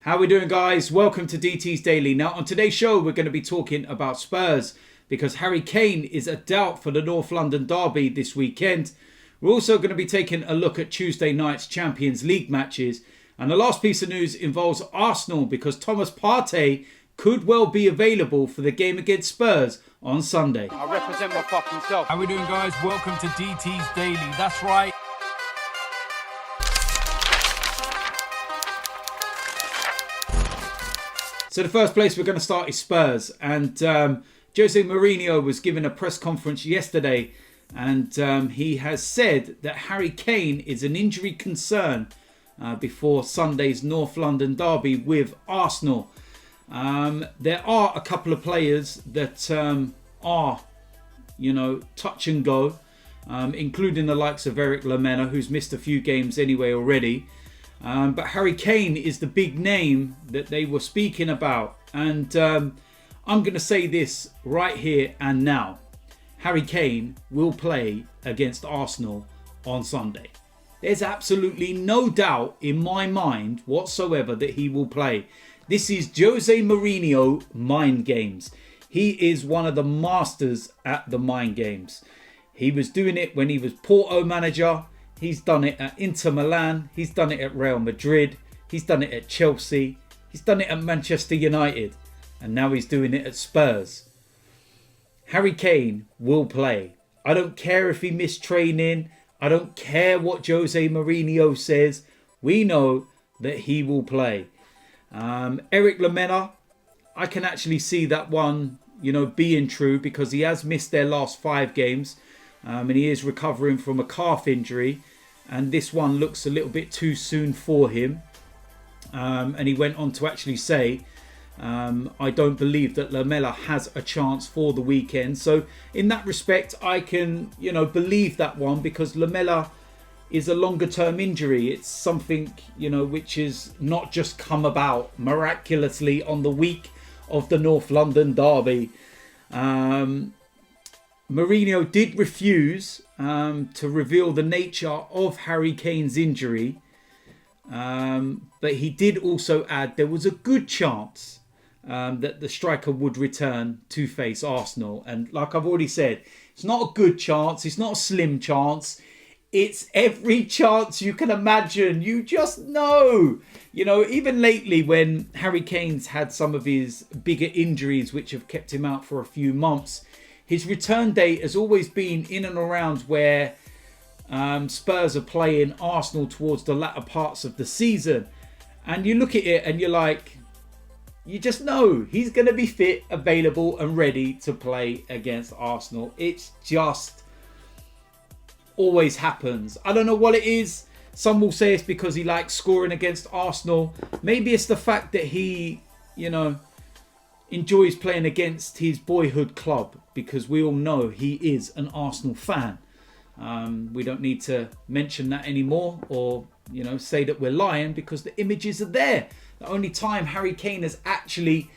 How we doing, guys? Welcome to DT's Daily. Now, on today's show, we're going to be talking about Spurs because Harry Kane is a doubt for the North London derby this weekend. We're also going to be taking a look at Tuesday night's Champions League matches. And the last piece of news involves Arsenal because Thomas Partey could well be available for the game against Spurs on Sunday. I represent my fucking self. How we doing, guys? Welcome to DT's Daily. That's right. So the first place we're going to start is Spurs. And Jose Mourinho was given a press conference yesterday. And he has said that Harry Kane is an injury concern before Sunday's North London derby with Arsenal. There are a couple of players that are, touch and go, including the likes of Eric Leno, who's missed a few games anyway already. But Harry Kane is the big name that they were speaking about. And I'm going to say this right here and now. Harry Kane will play against Arsenal on Sunday. There's absolutely no doubt in my mind whatsoever that he will play. This is Jose Mourinho mind games. He is one of the masters at the mind games. He was doing it when he was Porto manager. He's done it at Inter Milan. He's done it at Real Madrid. He's done it at Chelsea. He's done it at Manchester United. And now he's doing it at Spurs. Harry Kane will play. I don't care if he missed training. I don't care what Jose Mourinho says. We know that he will play. Eric Lamela, I can actually see that one, being true because he has missed their last 5 games. And he is recovering from a calf injury. And this one looks a little bit too soon for him. And he went on to actually say, I don't believe that Lamela has a chance for the weekend. So in that respect, I can, believe that one because Lamela is a longer term injury. It's something, which is not just come about miraculously on the week of the North London derby. Mourinho did refuse to reveal the nature of Harry Kane's injury. But he did also add there was a good chance that the striker would return to face Arsenal. And like I've already said, it's not a good chance. It's not a slim chance. It's every chance you can imagine. You just know. Even lately when Harry Kane's had some of his bigger injuries which have kept him out for a few months, his return date has always been in and around where Spurs are playing Arsenal towards the latter parts of the season. And you look at it and you're like, you just know he's going to be fit, available and ready to play against Arsenal. It's just always happens. I don't know what it is. Some will say it's because he likes scoring against Arsenal. Maybe it's the fact that he, enjoys playing against his boyhood club because we all know he is an Arsenal fan. We don't need to mention that anymore or, say that we're lying because the images are there. The only time Harry Kane has actually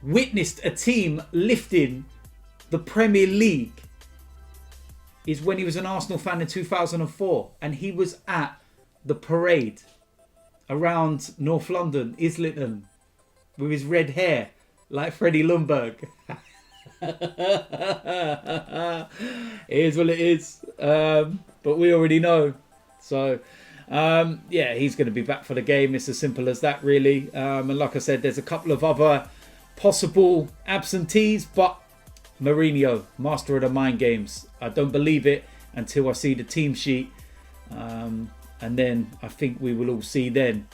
witnessed a team lifting the Premier League is when he was an Arsenal fan in 2004 and he was at the parade around North London, Islington, with his red hair like Freddie Ljungberg. It is what it is, but we already know. So he's going to be back for the game. It's as simple as that, really. And like I said, there's a couple of other possible absentees, but Mourinho, master of the mind games. I don't believe it until I see the team sheet, and then I think we will all see then.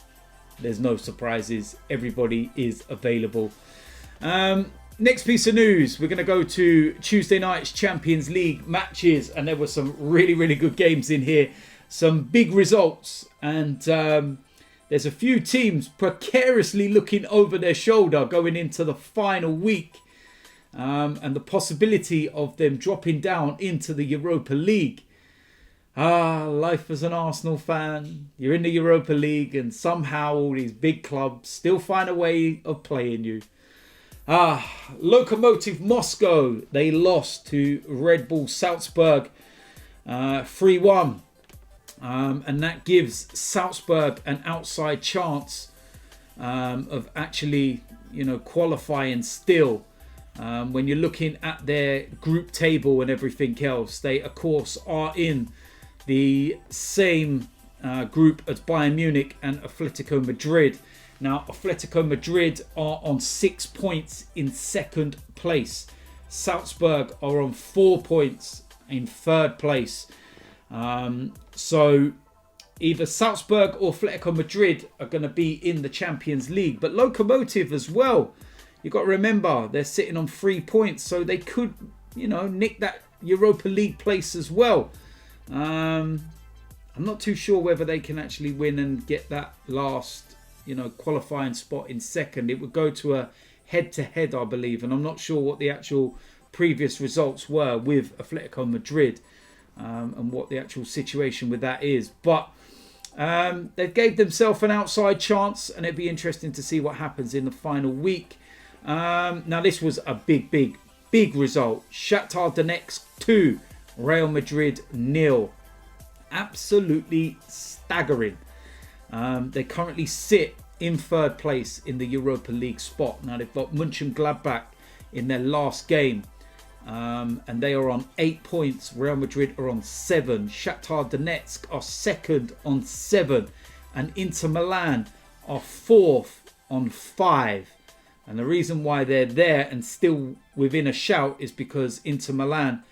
There's no surprises. Everybody is available. Next piece of news, we're going to go to Tuesday night's Champions League matches, and there were some really, really good games in here. Some big results, and there's a few teams precariously looking over their shoulder going into the final week, and the possibility of them dropping down into the Europa League. Life as an Arsenal fan, you're in the Europa League and somehow all these big clubs still find a way of playing you. Lokomotiv Moscow, they lost to Red Bull Salzburg 3-1. And that gives Salzburg an outside chance of actually, qualifying still. When you're looking at their group table and everything else, they of course are in the same group as Bayern Munich and Atletico Madrid. Now, Atletico Madrid are on 6 points in second place. Salzburg are on 4 points in third place. So either Salzburg or Atletico Madrid are going to be in the Champions League. But Lokomotiv as well. You've got to remember, they're sitting on 3 points. So they could, nick that Europa League place as well. I'm not too sure whether they can actually win and get that last, qualifying spot in second. It would go to a head-to-head, I believe. And I'm not sure what the actual previous results were with Atletico Madrid and what the actual situation with that is. But they gave themselves an outside chance, and it'd be interesting to see what happens in the final week. Now, this was a big result. Shakhtar Donetsk 2, Real Madrid 0. Absolutely staggering. They currently sit in third place in the Europa League spot. Now, they've got Mönchengladbach in their last game. And they are on 8 points. Real Madrid are on 7. Shakhtar Donetsk are second on 7. And Inter Milan are fourth on 5. And the reason why they're there and still within a shout is because Inter Milan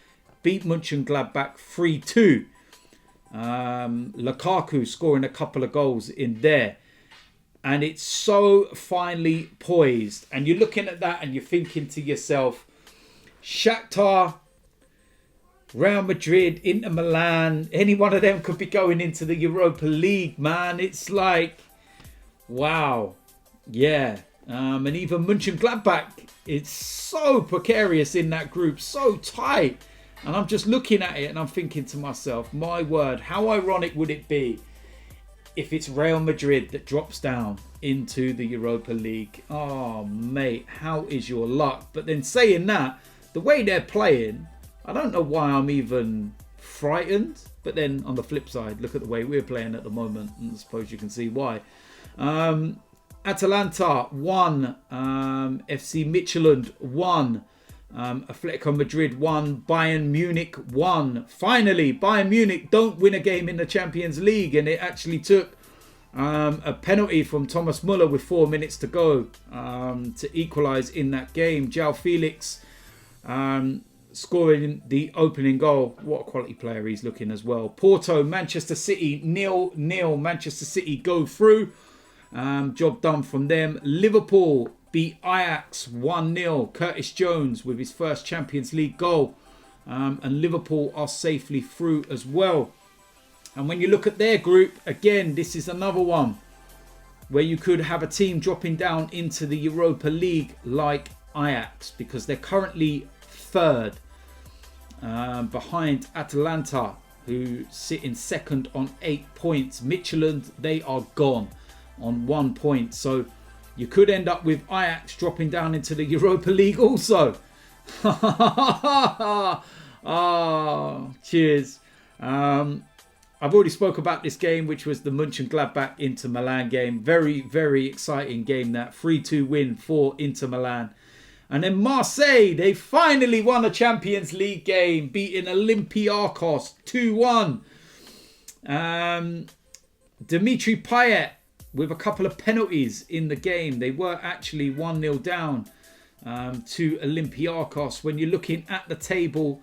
beat Mönchengladbach 3-2. Lukaku scoring a couple of goals in there. And it's so finely poised. And you're looking at that and you're thinking to yourself, Shakhtar, Real Madrid, Inter Milan, any one of them could be going into the Europa League, man. It's like, wow. Yeah. And even Mönchengladbach, it's so precarious in that group, so tight. And I'm just looking at it and I'm thinking to myself, my word, how ironic would it be if it's Real Madrid that drops down into the Europa League? Oh, mate, how is your luck? But then saying that, the way they're playing, I don't know why I'm even frightened. But then on the flip side, look at the way we're playing at the moment, and I suppose you can see why. Atalanta 1, FC Midtjylland 1, Atletico Madrid 1, Bayern Munich 1. Finally, Bayern Munich don't win a game in the Champions League, and it actually took a penalty from Thomas Muller with 4 minutes to go to equalise in that game. João Felix scoring the opening goal. What a quality player he's looking as well. Porto, Manchester City 0-0. Manchester City go through. Job done from them. Liverpool beat Ajax 1-0. Curtis Jones with his first Champions League goal. And Liverpool are safely through as well. And when you look at their group, again, this is another one where you could have a team dropping down into the Europa League like Ajax, because they're currently third behind Atalanta, who sit in second on 8 points. Midtjylland, they are gone on 1 point. So you could end up with Ajax dropping down into the Europa League also. Oh, cheers. I've already spoke about this game, which was the Mönchengladbach Inter Milan game. Very, very exciting game, that 3-2 win for Inter Milan. And then Marseille, they finally won a Champions League game, beating Olympiacos 2-1. Dimitri Payet with a couple of penalties in the game. They were actually 1-0 down to Olympiacos when you're looking at the table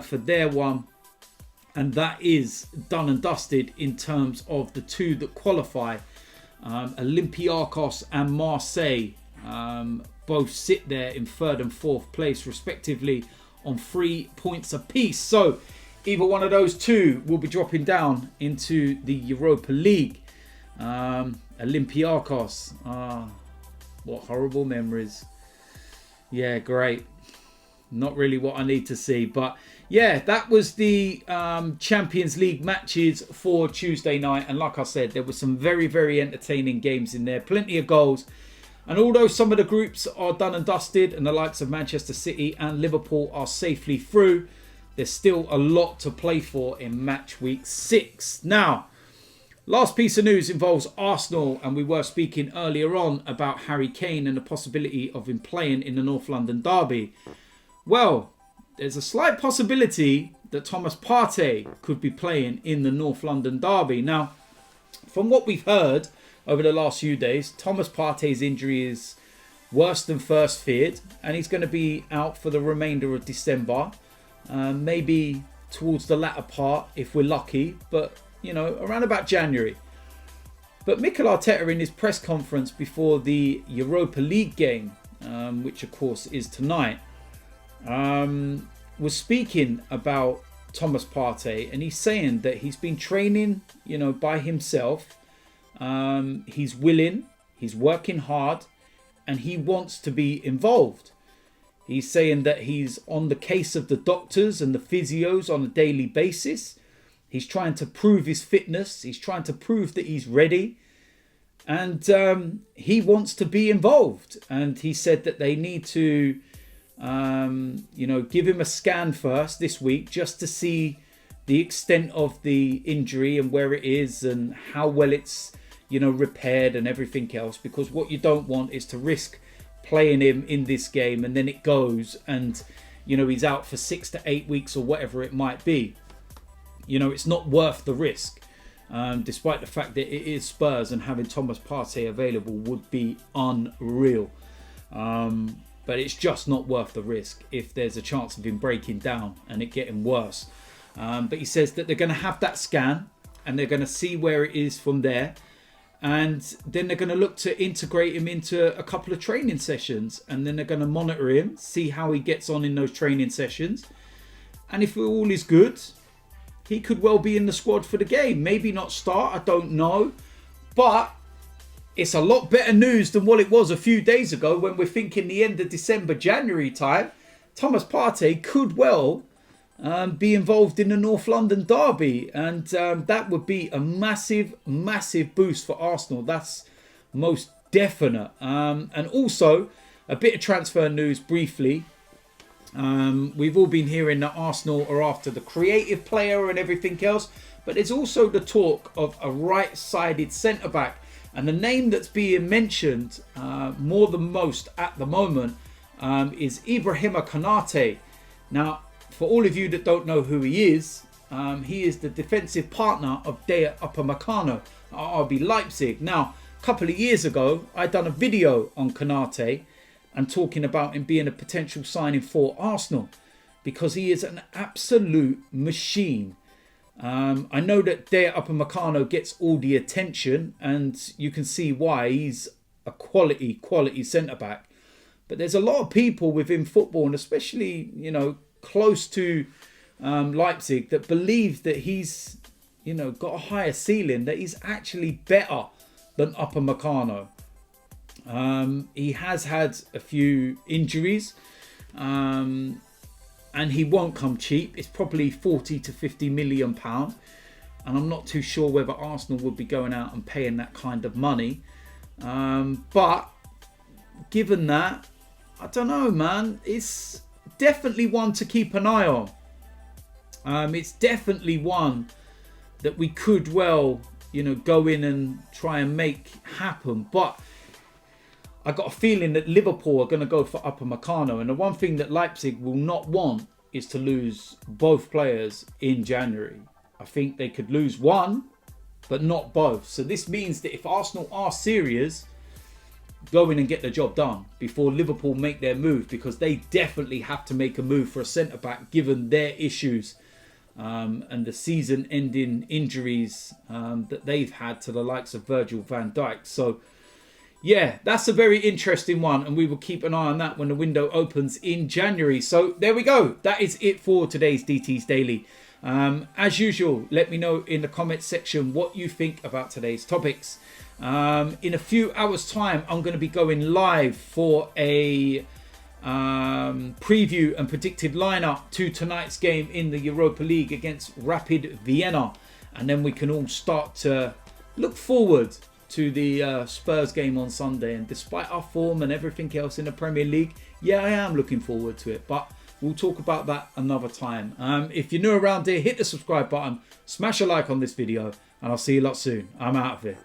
for their one. And that is done and dusted in terms of the two that qualify. Olympiacos and Marseille both sit there in third and fourth place respectively on 3 points apiece. So either one of those two will be dropping down into the Europa League. Olympiacos, what horrible memories. Yeah, great. Not really what I need to see, but yeah, that was the Champions League matches for Tuesday night. And like I said, there were some very, very entertaining games in there. Plenty of goals. And although some of the groups are done and dusted and the likes of Manchester City and Liverpool are safely through, there's still a lot to play for in match week 6. Now, Last piece of news involves Arsenal, and we were speaking earlier on about Harry Kane and the possibility of him playing in the North London derby. Well, there's a slight possibility that Thomas Partey could be playing in the North London derby. Now, from what we've heard over the last few days, Thomas Partey's injury is worse than first feared, and he's going to be out for the remainder of December, maybe towards the latter part if we're lucky, but you know, around about January. But Mikel Arteta, in his press conference before the Europa League game, which of course is tonight, was speaking about Thomas Partey, and he's saying that he's been training, you know, by himself. He's willing, he's working hard, and he wants to be involved. He's saying that he's on the case of the doctors and the physios on a daily basis. He's trying to prove his fitness. He's trying to prove that he's ready. And he wants to be involved. And he said that they need to, you know, give him a scan first this week just to see the extent of the injury and where it is and how well it's, you know, repaired and everything else. Because what you don't want is to risk playing him in this game and then it goes and, you know, he's out for 6 to 8 weeks or whatever it might be. You know, it's not worth the risk, despite the fact that it is Spurs and having Thomas Partey available would be unreal. But it's just not worth the risk if there's a chance of him breaking down and it getting worse. But he says that they're going to have that scan and they're going to see where it is from there. And then they're going to look to integrate him into a couple of training sessions. And then they're going to monitor him, see how he gets on in those training sessions. And if all is good, he could well be in the squad for the game. Maybe not start, I don't know. But it's a lot better news than what it was a few days ago when we're thinking the end of December, January time. Thomas Partey could well be involved in the North London derby. And that would be a massive, massive boost for Arsenal. That's most definite. And also, a bit of transfer news briefly. We've all been hearing that Arsenal are after the creative player and everything else, but there's also the talk of a right-sided centre-back, and the name that's being mentioned more than most at the moment is Ibrahima Konate. Now, for all of you that don't know who he is the defensive partner of Dayot Upamecano at RB Leipzig. Now, a couple of years ago, I'd done a video on Konate and talking about him being a potential signing for Arsenal because he is an absolute machine. I know that Dayot Upamecano gets all the attention and you can see why. He's a quality centre-back. But there's a lot of people within football, and especially, you know, close to Leipzig, that believe that he's, you know, got a higher ceiling, that he's actually better than Upamecano. He has had a few injuries and he won't come cheap. It's probably 40 to 50 million pound, and I'm not too sure whether Arsenal would be going out and paying that kind of money. But given that, I don't know, man. It's definitely one to keep an eye on. It's definitely one that we could well, you know, go in and try and make happen. But I got a feeling that Liverpool are going to go for Upamecano. And the one thing that Leipzig will not want is to lose both players in January. I think they could lose one, but not both. So this means that if Arsenal are serious, go in and get the job done before Liverpool make their move, because they definitely have to make a move for a centre-back given their issues and the season-ending injuries that they've had to the likes of Virgil van Dijk. So yeah, that's a very interesting one, and we will keep an eye on that when the window opens in January. So there we go. That is it for today's DT's Daily. As usual, let me know in the comments section what you think about today's topics. In a few hours' time, I'm going to be going live for a preview and predicted lineup to tonight's game in the Europa League against Rapid Vienna. And then we can all start to look forward to the Spurs game on Sunday. And despite our form and everything else in the Premier League, yeah, I am looking forward to it. But we'll talk about that another time. If you're new around here, hit the subscribe button, smash a like on this video, and I'll see you lot soon. I'm out of here.